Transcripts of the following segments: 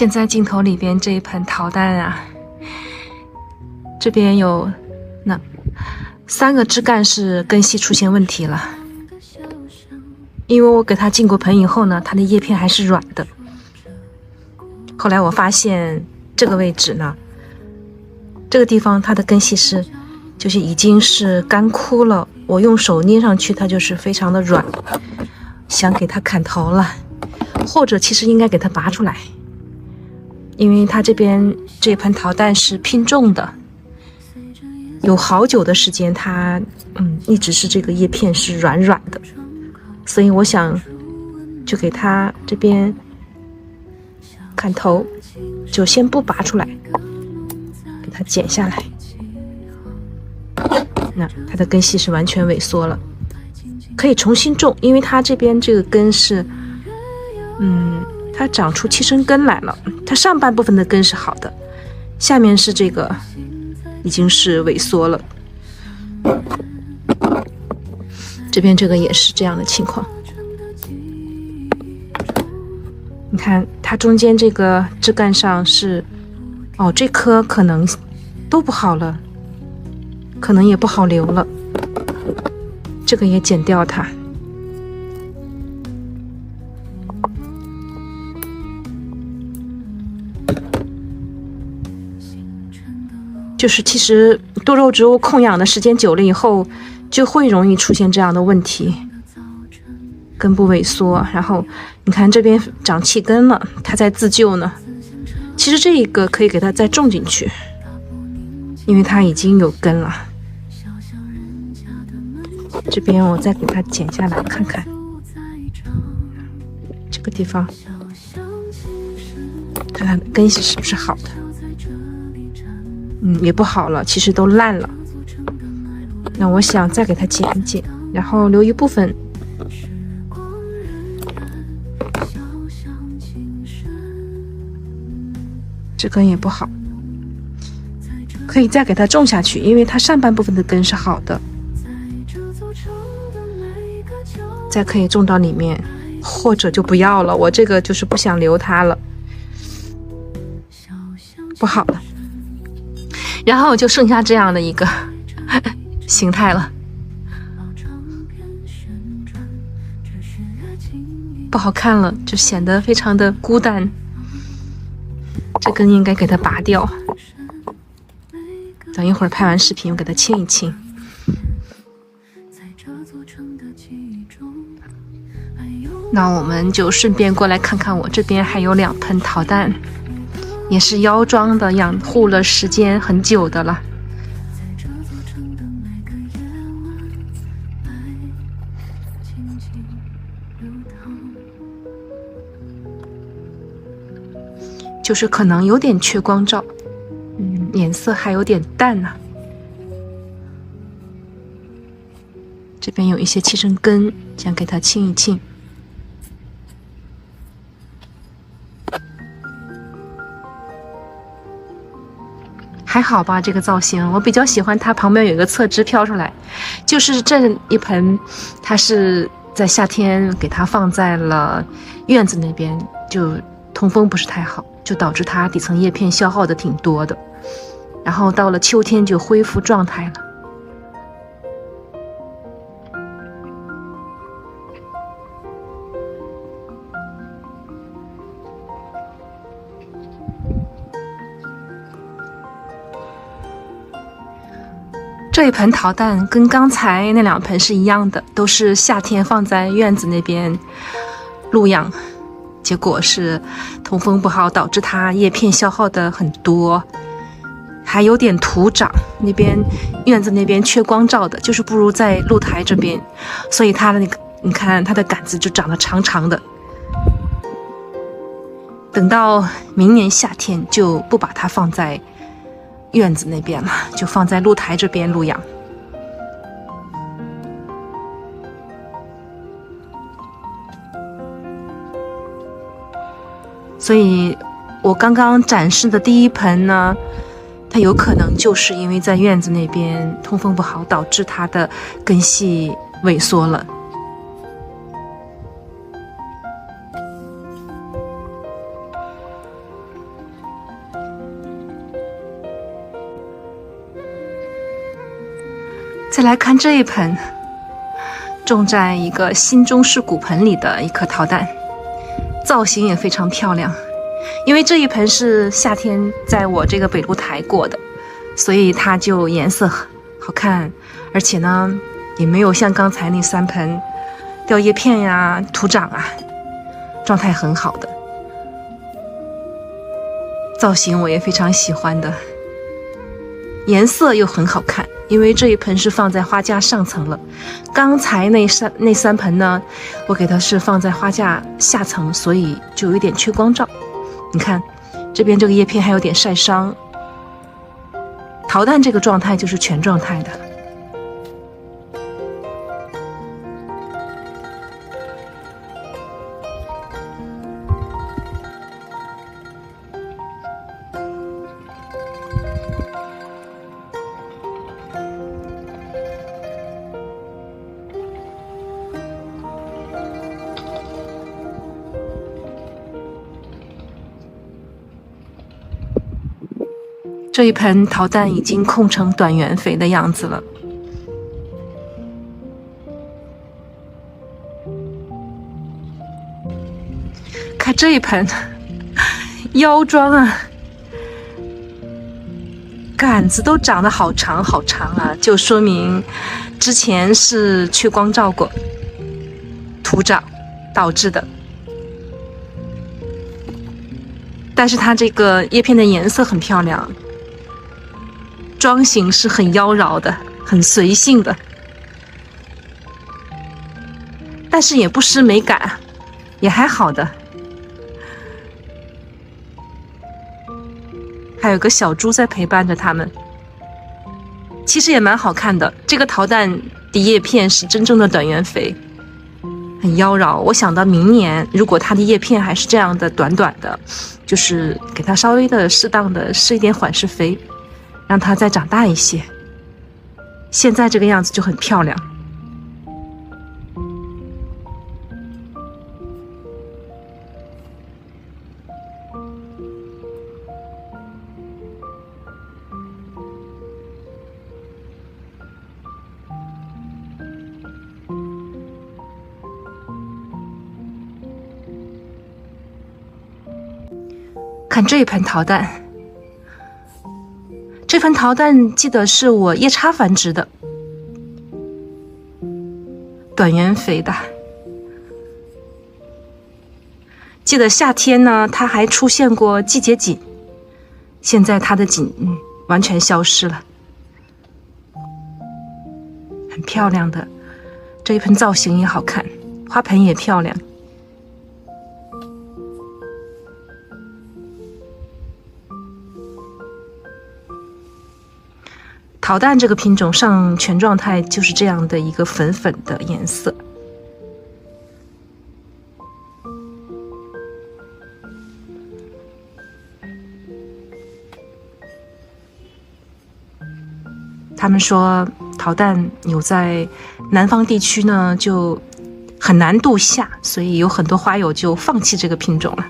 现在镜头里边这一盆桃蛋啊，这边有那3个枝干是根系出现问题了。因为我给它进过盆以后呢，它的叶片还是软的。后来我发现这个位置呢，这个地方它的根系就是已经是干枯了，我用手捏上去它就是非常的软，想给它砍头了，或者其实应该给它拔出来，因为它这边这盆桃蛋是拼种的，有好久的时间它一直是这个叶片是软软的，所以我想就给它这边砍头，就先不拔出来，给它剪下来。那它的根系是完全萎缩了，可以重新种，因为它这边这个根是它长出7根根来了，它上半部分的根是好的，下面是这个已经是萎缩了。这边这个也是这样的情况，你看它中间这个枝干上是这颗可能都不好了，可能也不好留了，这个也剪掉它。就是其实多肉植物控养的时间久了以后，就会容易出现这样的问题，根部萎缩，然后你看这边长气根了，它在自救呢。其实这一个可以给它再种进去，因为它已经有根了。这边我再给它剪下来看看，这个地方看看根系是不是好的。也不好了，其实都烂了。那我想再给它剪一剪，然后留一部分。这根也不好，可以再给它种下去，因为它上半部分的根是好的，再可以种到里面，或者就不要了。我这个就是不想留它了，不好了。然后就剩下这样的一个形态了，不好看了，就显得非常的孤单。这根应该给它拔掉，等一会儿拍完视频我给它清一清。那我们就顺便过来看看我这边还有2盆桃蛋，也是腰装的，养护了时间很久的了。就是可能有点缺光照，颜色还有点淡呢。这边有一些气生根，想给它清一清。还好吧，这个造型我比较喜欢，它旁边有一个侧枝飘出来，就是这一盆它是在夏天给它放在了院子那边，就通风不是太好，就导致它底层叶片消耗的挺多的，然后到了秋天就恢复状态了。这一盆桃蛋跟刚才那2盆是一样的，都是夏天放在院子那边露养，结果是通风不好，导致它叶片消耗的很多，还有点徒长。那边院子那边缺光照的，就是不如在露台这边，所以它的那个你看它的杆子就长得长长的。等到明年夏天就不把它放在院子那边了，就放在露台这边露养。所以我刚刚展示的第1盆呢，它有可能就是因为在院子那边通风不好，导致它的根系萎缩了。再来看这一盆，种在一个新中式骨盆里的一颗桃蛋，造型也非常漂亮。因为这一盆是夏天在我这个北露台过的，所以它就颜色好看，而且呢也没有像刚才那3盆掉叶片呀、徒长啊，状态很好的。造型我也非常喜欢的，颜色又很好看。因为这一盆是放在花架上层了，刚才那三盆呢，我给它是放在花架下层，所以就有一点缺光照。你看这边这个叶片还有点晒伤，桃蛋这个状态就是全状态的。这一盆桃蛋已经控成短圆肥的样子了。看这一盆腰桩啊，杆子都长得好长好长啊，就说明之前是缺光照过，徒长导致的。但是它这个叶片的颜色很漂亮，桩形是很妖娆的，很随性的，但是也不失美感，也还好的。还有个小猪在陪伴着他们，其实也蛮好看的。这个桃蛋的叶片是真正的短圆肥，很妖娆。我想到明年如果它的叶片还是这样的短短的，就是给它稍微的适当的施一点缓释肥，让它再长大一些。现在这个样子就很漂亮。看这一盆桃蛋，这盆桃蛋记得是我夜叉繁殖的，短圆肥的。记得夏天呢，它还出现过季节锦，现在它的锦完全消失了，很漂亮的。这一盆造型也好看，花盆也漂亮。桃蛋这个品种上全状态就是这样的一个粉粉的颜色。他们说桃蛋有在南方地区呢就很难度夏，所以有很多花友就放弃这个品种了。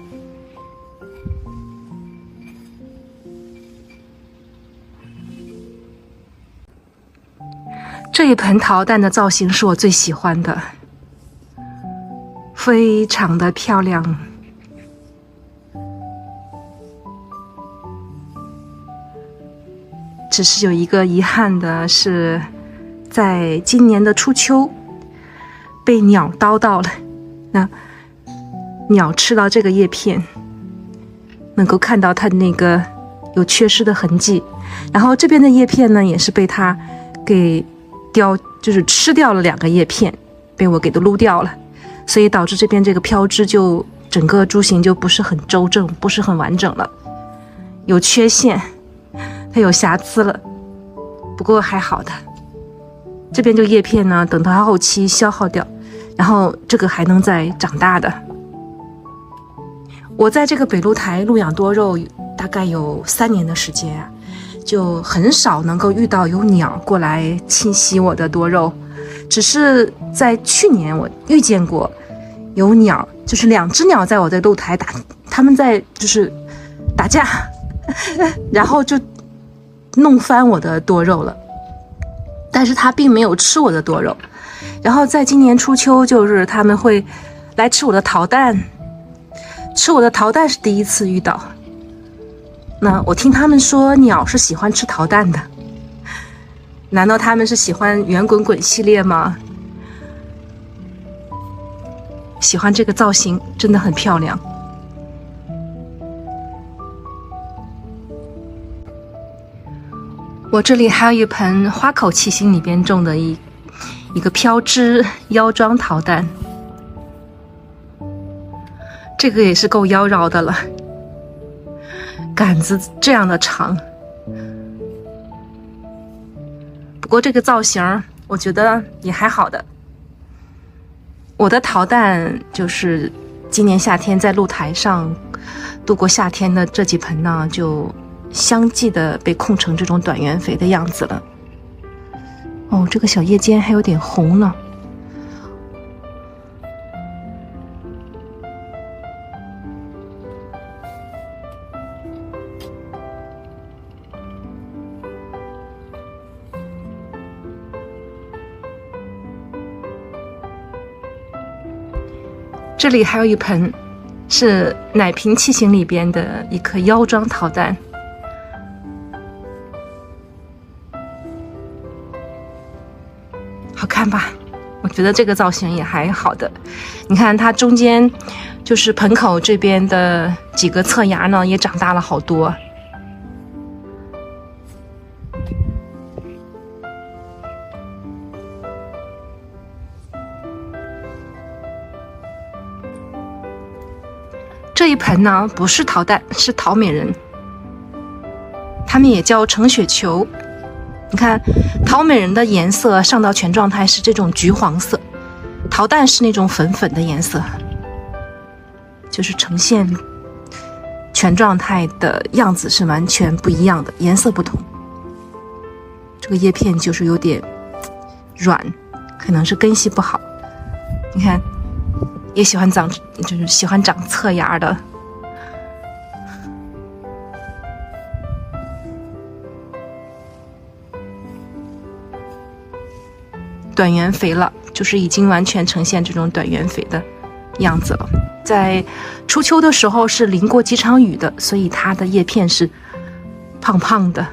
这一盆桃蛋的造型是我最喜欢的，非常的漂亮。只是有一个遗憾的是，在今年的初秋被鸟叨到了。那鸟吃到这个叶片，能够看到它那个有缺失的痕迹。然后这边的叶片呢，也是被它给就是吃掉了2个叶片，被我给都撸掉了，所以导致这边这个飘枝就整个株形就不是很周正，不是很完整了，有缺陷，它有瑕疵了。不过还好的，这边这个叶片呢，等到它后期消耗掉，然后这个还能再长大的。我在这个北露台露养多肉大概有3年的时间啊，就很少能够遇到有鸟过来侵袭我的多肉，只是在去年我遇见过有鸟，就是2只鸟在我的露台他们在就是打架，然后就弄翻我的多肉了。但是它并没有吃我的多肉。然后在今年初秋，就是他们会来吃我的桃蛋，吃我的桃蛋是第一次遇到。那我听他们说鸟是喜欢吃桃蛋的，难道他们是喜欢圆滚滚系列吗？喜欢这个造型，真的很漂亮。我这里还有一盆花口七星里边种的一个飘枝腰装桃蛋，这个也是够妖娆的了，杆子这样的长。不过这个造型我觉得也还好的。我的桃蛋就是今年夏天在露台上度过夏天的这几盆呢，就相继的被控成这种短圆肥的样子了。哦，这个小叶尖还有点红呢。这里还有一盆是奶瓶器型里边的一颗腰装桃蛋，好看吧？我觉得这个造型也还好的。你看它中间就是盆口这边的几个侧芽呢，也长大了好多。这一盆呢不是桃蛋，是桃美人，它们也叫橙雪球。你看桃美人的颜色上到全状态是这种橘黄色，桃蛋是那种粉粉的颜色，就是呈现全状态的样子是完全不一样的，颜色不同。这个叶片就是有点软，可能是根系不好。你看也喜欢长，就是喜欢长侧芽的。短圆肥了，就是已经完全呈现这种短圆肥的样子了。在初秋的时候是淋过几场雨的，所以它的叶片是胖胖的。